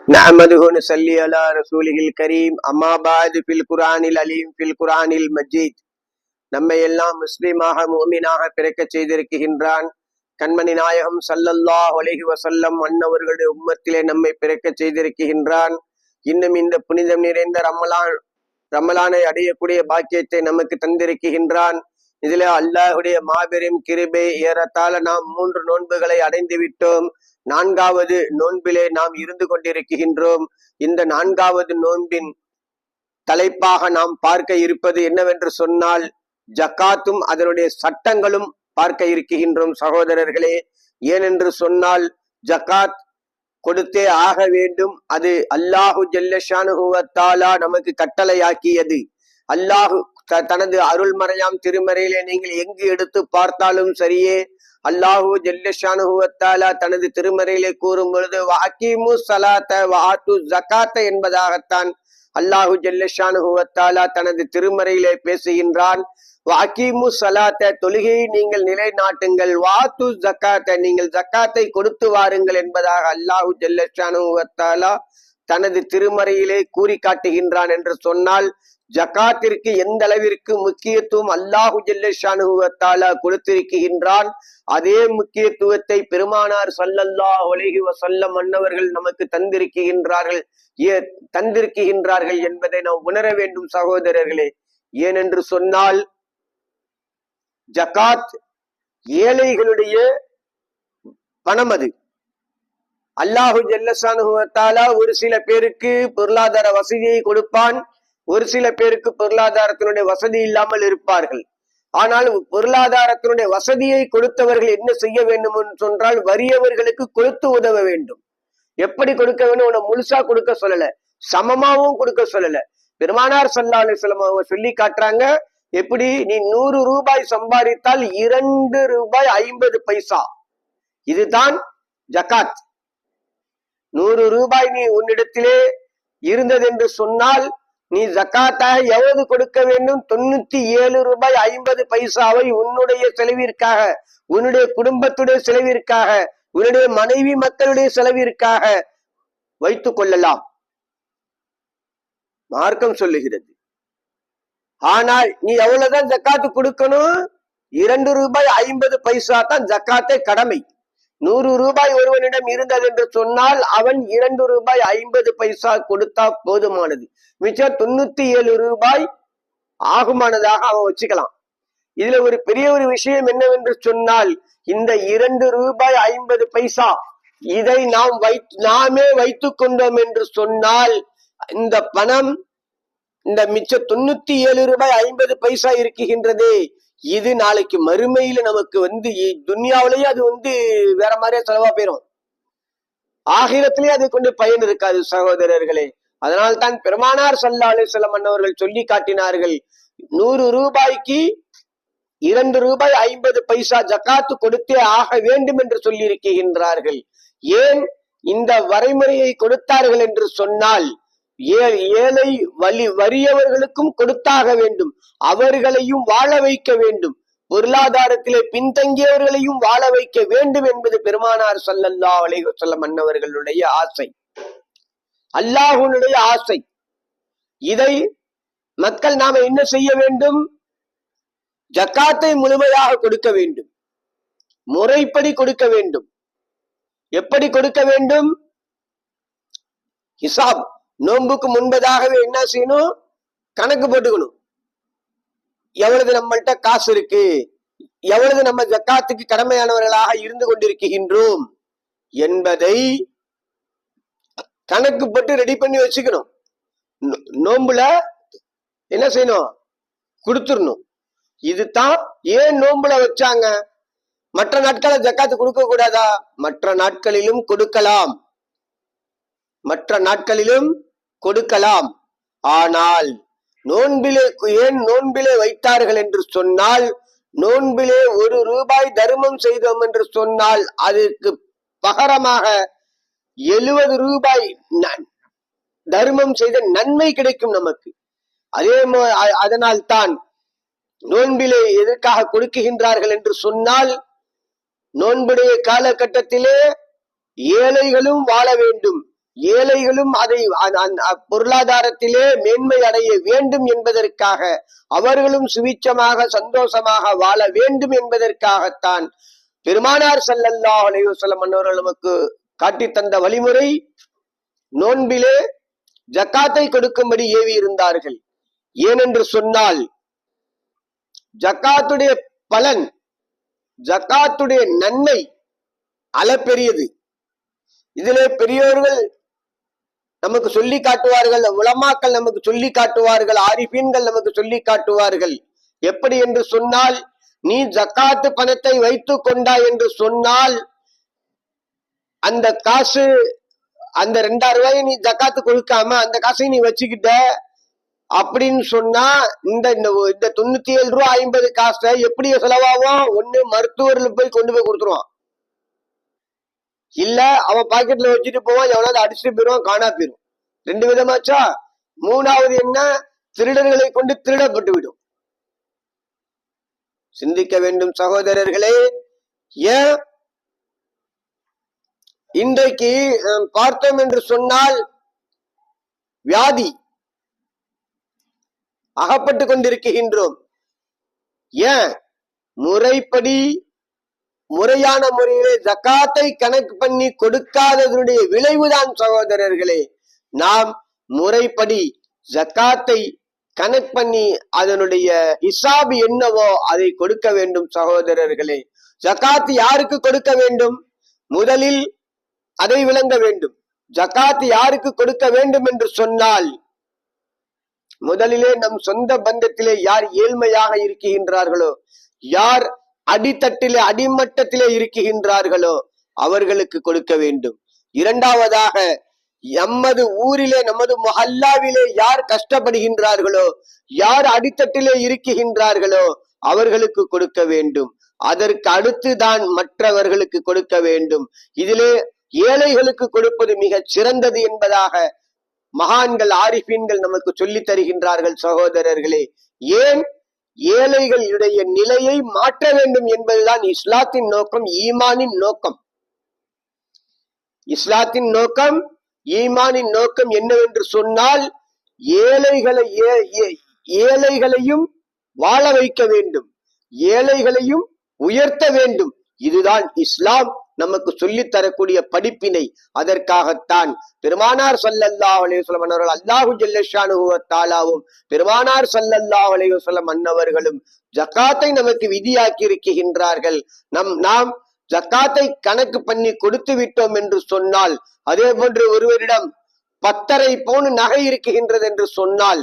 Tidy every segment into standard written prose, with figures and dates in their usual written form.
نحمده ونصلي على رسوله الكريم அம்மா பாது ஃபில் குர்ஆனில் அலீம் ஃபில் குர்ஆனில் மஜீத். நம்மை எல்லாம் முஸ்லிமாக முஃமினாக பிறக்க செய்திருக்கின்றான். கண்மணி நாயகம் ஸல்லல்லாஹு அலைஹி வஸல்லம் அன்னவர்களுடைய உம்மத்திலே நம்மை பிறக்க செய்திருக்கின்றான். இன்னும் இந்த புனிதம் நிறைந்த ரமலானை அடையக்கூடிய பாக்கியத்தை நமக்கு தந்திருக்கின்றான். இதிலே அல்லாஹுடைய மாபெரும் கிருபை. ஏறத்தாழ நாம் 3 நோன்புகளை அடைந்து விட்டோம். 4வது நோன்பிலே நாம் இருந்து கொண்டிருக்கின்றோம். இந்த 4வது நோன்பின் தலைப்பாக நாம் பார்க்க இருப்பது என்னவென்று சொன்னால், ஜக்காத்தும் அதனுடைய சட்டங்களும் பார்க்க இருக்கின்றோம் சகோதரர்களே. ஏனென்று சொன்னால், ஜக்காத் கொடுத்தே ஆக வேண்டும். அது அல்லாஹு ஜல்லஷானுஹு வ தஆலா நமக்கு கட்டளையாக்கியது. அல்லாஹு தனது அருள்மறையாம் திருமறையிலே நீங்கள் எங்கு எடுத்து பார்த்தாலும் சரியே, அல்லாஹு ஜல்லஷானுஹு வ தஆலா தனது திருமறையிலே கூறும் பொழுது வஅகீமு ஸலாத்த வஆத்து ஸகாத்த என்பதாகத்தான் அல்லாஹு ஜல்லஷானுஹு வ தஆலா தனது திருமறையிலே பேசுகின்றான். வஅகீமு ஸலாத்த, தொழுகையை நீங்கள் நிலைநாட்டுங்கள், வஆத்து ஸகாத்த, நீங்கள் ஜக்காத்தை கொடுத்து வாருங்கள் என்பதாக அல்லாஹு ஜல்லஷானுஹு வ தஆலா தனது திருமறையிலே கூறி காட்டுகின்றான். என்று சொன்னால், ஜக்காத்திற்கு எந்த அளவிற்கு முக்கியத்துவம் அல்லாஹு ஜல்லஷானுஹு வ தஆலா கொடுத்திருக்கின்றான், அதே முக்கியத்துவத்தை பெருமானார் ஸல்லல்லாஹு அலைஹி வஸல்லம் அன்னவர்கள் நமக்கு தந்திருக்கின்றார்கள் என்பதை நாம் உணர வேண்டும் சகோதரர்களே. ஏனென்று சொன்னால், ஜக்காத் ஏழைகளுடைய பணம். அது அல்லாஹு ஜல்லஷானுஹு வ தஆலா ஒரு சில பேருக்கு பொருளாதார வசதியை கொடுப்பான், ஒரு சில பேருக்கு பொருளாதாரத்தினுடைய வசதி இல்லாமல் இருப்பார்கள். ஆனால் பொருளாதாரத்தினுடைய வசதியை கொடுத்தவர்கள் என்ன செய்ய வேண்டும் என்று சொன்னால், வறியவர்களுக்கு கொடுத்து உதவ வேண்டும். எப்படி கொடுக்க வேண்டும்? உன்னை முழுசா கொடுக்க சொல்லல, சமமாவும் கொடுக்க சொல்லல. பெருமானார் ஸல்லல்லாஹு அலைஹி வஸல்லம் அவங்க சொல்லி காட்டுறாங்க, எப்படி நீ 100 ரூபாய் சம்பாதித்தால் 2 ரூபாய் 50 பைசா, இதுதான் ஜக்காத். 100 ரூபாய் நீ உன்னிடத்திலே இருந்தது என்று சொன்னால், நீ ஜக்காத்தாக எவ்வளவு கொடுக்க வேண்டும்? 97 ரூபாய் 50 பைசாவை உன்னுடைய செலவிற்காக, உன்னுடைய குடும்பத்துடைய செலவிற்காக, உன்னுடைய மனைவி மக்களுடைய செலவிற்காக வைத்துக் கொள்ளலாம், மார்க்கம் சொல்லுகிறது. ஆனால் நீ எவ்வளவுதான் ஜக்காத்து கொடுக்கணும்? 2 ரூபாய் 50 பைசா தான் ஜக்காத்தே கடமை. 100 ரூபாய் ஒருவனிடம் இருந்தது என்று சொன்னால், அவன் 2 ரூபாய் 50 பைசா கொடுத்தா போதுமானது. மிச்சம் 97 ரூபாய் ஆகுமானதாக அவன் வச்சுக்கலாம். இதுல ஒரு பெரிய ஒரு விஷயம் என்னவென்று சொன்னால், இந்த 2 ரூபாய் 50 பைசா இதை நாமே வைத்துக் கொண்டோம் என்று சொன்னால், இந்த பணம், இந்த மிச்சம் 97 ரூபாய் 50 பைசா இருக்குகின்றதே, இது நாளைக்கு மறுமையில நமக்கு துன்யாவிலேயே அது வேற மாதிரியா செலவா போயிடும், ஆகிரத்திலேயே அதை கொண்டு பயன் இருக்காது சகோதரர்களே. அதனால் தான் பெருமானார் ஸல்லல்லாஹு அலைஹி வஸல்லம் அன்னவர்கள் சொல்லி காட்டினார்கள், 100 ரூபாய்க்கு 2 ரூபாய் 50 பைசா ஜக்காத்து கொடுத்தே ஆக வேண்டும் என்று சொல்லி இருக்கின்றார்கள். ஏன் இந்த வரைமுறையை கொடுத்தார்கள் என்று சொன்னால், ஏழை வறியவர்களுக்கும் கொடுத்தாக வேண்டும், அவர்களையும் வாழ வைக்க வேண்டும், பொருளாதாரத்திலே பின்தங்கியவர்களையும் வாழ வைக்க வேண்டும் என்பது பெருமானார் ஸல்லல்லாஹு அலைஹி வஸல்லம் அன்னவர்களுடைய ஆசை, அல்லாஹ்வுடைய ஆசை. இதை மக்கள் நாம என்ன செய்ய வேண்டும்? ஜக்காத்தை முழுமையாக கொடுக்க வேண்டும், முறைப்படி கொடுக்க வேண்டும். எப்படி கொடுக்க வேண்டும்? ஹிசாப், நோன்புக்கு முன்பதாகவே என்ன செய்யணும்? கணக்கு போட்டுக்கணும். எவ்வளவு நம்மள்கிட்ட காசு இருக்கு, எவ்வளவு நம்ம ஜக்காத்துக்கு கடமையானவர்களாக இருந்து கொண்டிருக்கின்றோம் என்பதை கணக்கு போட்டு ரெடி பண்ணி வச்சுக்கணும். நோன்புல என்ன செய்யணும்? கொடுத்துடணும். இதுதான் ஏன் நோன்புல வச்சாங்க. மற்ற நாட்கள ஜக்காத்து கொடுக்க கூடாதா? மற்ற நாட்களிலும் கொடுக்கலாம், மற்ற நாட்களிலும் கொடுக்கலாம். ஆனால் ஏன் நோன்பிலே வைத்தார்கள் என்று சொன்னால், நோன்பிலே 1 ரூபாய் தர்மம் செய்தோம் என்று சொன்னால், அதுக்கு பகரமாக 70 ரூபாய் தர்மம் செய்த நன்மை கிடைக்கும் நமக்கு. அதனால் தான் நோன்பிலே எதற்காக கொடுக்குகின்றார்கள் என்று சொன்னால், நோன்புடைய காலகட்டத்திலே ஏழைகளும் வாழ வேண்டும், ஏழைகளும் அதை பொருளாதாரத்திலே மேன்மை அடைய வேண்டும் என்பதற்காக, அவர்களும் சுவிச்சமாக சந்தோஷமாக வாழ வேண்டும் என்பதற்காகத்தான் பெருமானார் ஸல்லல்லாஹு அலைஹி வஸல்லம் அன்னவர்கள் நமக்கு காட்டி தந்த வழிமுறை நோன்பிலே ஜக்காத்தை கொடுக்கும்படி ஏவி இருந்தார்கள். ஏனென்று சொன்னால் ஜக்காத்துடைய பலன், ஜக்காத்துடைய நன்மை அளப்பெரியது. இதிலே பெரியோர்கள் நமக்கு சொல்லி காட்டுவார்கள், உலமாக்கள் நமக்கு சொல்லி காட்டுவார்கள், ஆரிஃபீன்கள் நமக்கு சொல்லி காட்டுவார்கள். எப்படி என்று சொன்னால், நீ ஜக்காத்து பணத்தை வைத்துக் கொண்டாய் என்று சொன்னால் அந்த காசு, அந்த 2000 ரூபாயை நீ ஜக்காத்து கொடுக்காம அந்த காசை நீ வச்சுக்கிட்ட அப்படின்னு சொன்னா, இந்த 97 ரூபா 50 காசை எப்படி செலவாகும்? ஒண்ணு மருத்துவர்ல போய் கொண்டு போய் கொடுத்துருவான், இல்ல அவன் பாக்கெட்ல வச்சுட்டு போவான், எவனாவது அடிச்சுட்டு போயிடுவான், காணா போயிடும். 2 விதமாச்சா. மூணாவது என்ன? திருடர்களை கொண்டு திருடப்பட்டு விடும். சிந்திக்க வேண்டும் சகோதரர்களே. ஏன் இன்றைக்கு பார்த்தோம் என்று சொன்னால் வியாதி அகப்பட்டு கொண்டிருக்கின்றோம். ஏன்? முறைப்படி முறையான முறையிலே ஜக்காத்தை கணக்கு பண்ணி கொடுக்காததனுடைய விளைவுதான் சகோதரர்களே. நாம் முறைப்படி ஜக்காத்தை கணக்கு பண்ணி அதனுடைய ஹிசாபு என்னவோ அதை கொடுக்க வேண்டும் சகோதரர்களே. ஜக்காத் யாருக்கு கொடுக்க வேண்டும்? முதலில் அதை விளங்க வேண்டும். ஜக்காத் யாருக்கு கொடுக்க வேண்டும் என்று சொன்னால், முதலிலே நம் சொந்த பந்தத்திலே யார் ஏழ்மையாக இருக்கின்றார்களோ, யார் அடித்தட்டிலே அடிமட்டத்திலே இருக்கின்றார்களோ அவர்களுக்கு கொடுக்க வேண்டும். இரண்டாவதாக, நமது ஊரிலே நமது மஹல்லாவிலே யார் கஷ்டப்படுகின்றார்களோ, யார் அடித்தட்டிலே இருக்கின்றார்களோ அவர்களுக்கு கொடுக்க வேண்டும். அதற்கு அடுத்துதான் மற்றவர்களுக்கு கொடுக்க வேண்டும். இதிலே ஏழைகளுக்கு கொடுப்பது மிக சிறந்தது என்பதாக மகான்கள் ஆரிஃபீன்கள் நமக்கு சொல்லி தருகின்றார்கள் சகோதரர்களே. ஏன்? ஏழைகளுடைய நிலையை மாற்ற வேண்டும் என்பதுதான் இஸ்லாத்தின் நோக்கம், ஈமானின் நோக்கம். இஸ்லாத்தின் நோக்கம், ஈமானின் நோக்கம் என்னவென்று சொன்னால், ஏழைகளையும் வாழ வைக்க வேண்டும், ஏழைகளையும் உயர்த்த வேண்டும். இதுதான் இஸ்லாம் நமக்கு சொல்லித் தரக்கூடிய படிப்பினை. அதற்காகத்தான் பெருமானார் ஸல்லல்லாஹு அலைஹி வஸல்லம் அன்னவர்கள், அல்லாஹு ஜல்ல ஷானுஹு வ தஆலாவும் பெருமானார் ஸல்லல்லாஹு அலைஹி வஸல்லம் அன்னவர்களும் ஜக்காத்தை நமக்கு விதியாக்கி இருக்கின்றார்கள். நாம் ஜக்காத்தை கணக்கு பண்ணி கொடுத்து விட்டோம் என்று சொன்னால், அதே போன்று ஒருவரிடம் 10.5 பவுன் நகை இருக்கின்றது என்று சொன்னால்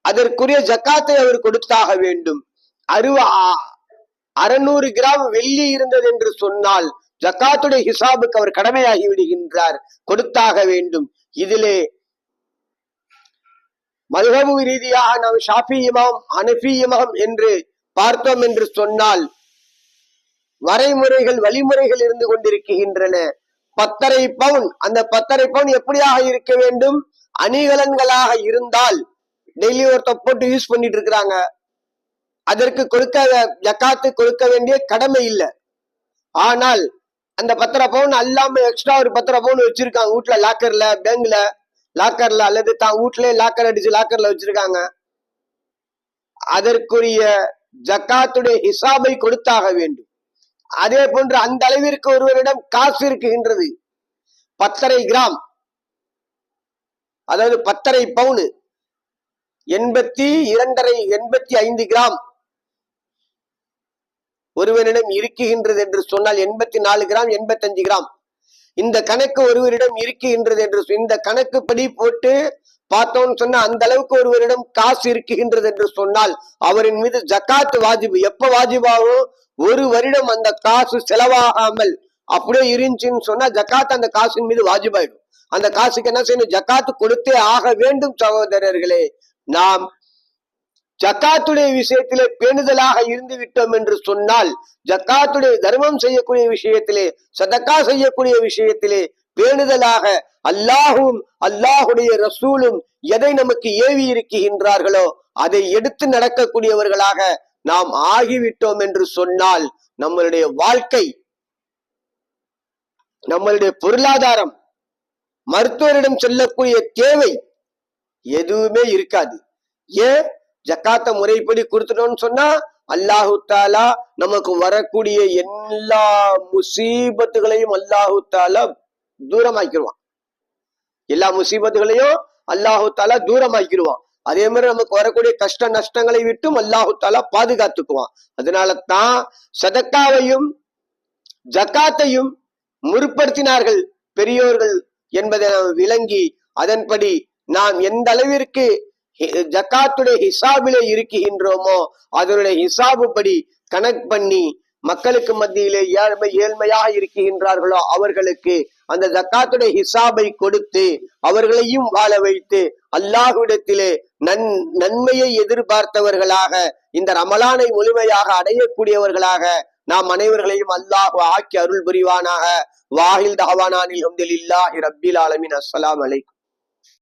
அதற்குரிய ஜக்காத்தை அவர் கொடுத்தாக வேண்டும். 600 கிராம் வெள்ளி இருந்தது என்று சொன்னால் ஜக்காத்துடைய ஹிசாபுக்கு அவர் கடமையாகி விடுகின்றார், கொடுத்தாக வேண்டும். இதிலே மதுஹபு ரீதியாக நாம் ஷாஃபி இமாம், ஹனஃபி இமாம் என்று பார்த்தோம் என்று சொன்னால் வரைமுறைகள், வழிமுறைகள் இருந்து கொண்டிருக்கின்றன. 10.5 பவுன், அந்த 10.5 பவுன் எப்படியாக இருக்க வேண்டும்? அணிகலன்களாக இருந்தால் டெய்லி ஒருத்தர் போட்டு யூஸ் பண்ணிட்டு இருக்கிறாங்க, அதற்கு ஜக்காத்து கொடுக்க வேண்டிய கடமை இல்லை. ஆனால் அந்த 10.5 பவுன் அல்லாம எக்ஸ்ட்ரா ஒரு 10.5 பவுன் வச்சிருக்காங்க வீட்டுல, லாக்கர்ல, பேங்க்ல, லாக்கர்ல, அல்லது தான் வீட்டுல லாக்கர் அடிச்சு லாக்கர்ல வச்சிருக்காங்க, அதற்குரிய ஜக்காத்துடைய ஹிசாபை கொடுத்தாக வேண்டும். அதே போன்று அந்த அளவிற்கு ஒருவரிடம் காசு இருக்குகின்றது, 10.5 கிராம், அதாவது 10.5 பவுன் 85 கிராம் ஒருவரிடம் இருக்குகின்றது என்று சொன்னால் 84 கிராம், 85 கிராம் இந்த கணக்கு ஒருவரிடம் இருக்குகின்றது என்று இந்த கணக்கு படி போட்டு பார்த்தோம்னு சொன்னா அந்த அளவுக்கு ஒருவரிடம் காசு இருக்குகின்றது என்று சொன்னால் அவரின் மீது ஜக்காத்து வாஜிபு. எப்ப வாஜிபாகும்? ஒரு வருடம் அந்த காசு செலவாகாமல் அப்படியே இருந்துச்சுன்னு சொன்னா ஜக்காத்து அந்த காசின் மீது வாஜிபாயிடும். அந்த காசுக்கு என்ன செய்யணும்? ஜக்காத்து கொடுத்தே ஆக வேண்டும் சகோதரர்களே. நாம் ஜக்காத்துடைய விஷயத்திலே பேணுதலாக இருந்து விட்டோம் என்று சொன்னால், ஜக்காத்துடைய தர்மம் செய்யக்கூடிய விஷயத்திலே, சதக்கா செய்யக்கூடிய விஷயத்திலே பேணுதலாக அல்லாஹும் அல்லாஹுடைய ரசூலும் எதை நமக்கு ஏவி இருக்கின்றார்களோ அதை எடுத்து நடக்கக்கூடியவர்களாக நாம் ஆகிவிட்டோம் என்று சொன்னால் நம்மளுடைய வாழ்க்கை, நம்மளுடைய பொருளாதாரம் மருத்துவரிடம் செல்லக்கூடிய தேவை எதுவுமே இருக்காது. ஏன்? ஜக்காத்த முறைப்படி கொடுத்துட்டோம்னு சொன்னா அல்லாஹு தாலா நமக்கு வரக்கூடிய எல்லா முசீபத்துகளையும் அல்லாஹு தாலா தூரமாக்கிடுவான். எல்லா முசீபத்துகளையும் அல்லாஹு தாலா தூரமாக்கிடுவான். அதே மாதிரி நமக்கு வரக்கூடிய கஷ்ட நஷ்டங்களை விட்டும் அல்லாஹு தாலா பாதுகாத்துக்குவான். அதனால தான் சதக்காவையும் ஜக்காத்தையும் முற்படுத்தினார்கள் பெரியோர்கள் என்பதை விளங்கி அதன்படி நாம் எந்த அளவிற்கு ஜக்காத்துடைய ஹிசாபிலே இருக்குகின்றோமோ அதனுடைய ஹிசாபு படி கணக்கு பண்ணி மக்களுக்கு மத்தியிலே ஏழ்மையாக இருக்குகின்றார்களோ அவர்களுக்கு அந்த ஜக்காத்துடைய ஹிசாபை கொடுத்து அவர்களையும் வாழ வைத்து அல்லாஹ்விடத்திலே நன்மையை எதிர்பார்த்தவர்களாக இந்த ரமலானை முழுமையாக அடையக்கூடியவர்களாக நாம் அனைவர்களையும் அல்லாஹ் ஆக்கி அருள் புரிவானாக. வாஹில் தஅவானா அல்ஹம்துலில்லாஹி ரப்பில் ஆலமீன். அஸ்ஸலாமு அலைக்கும்.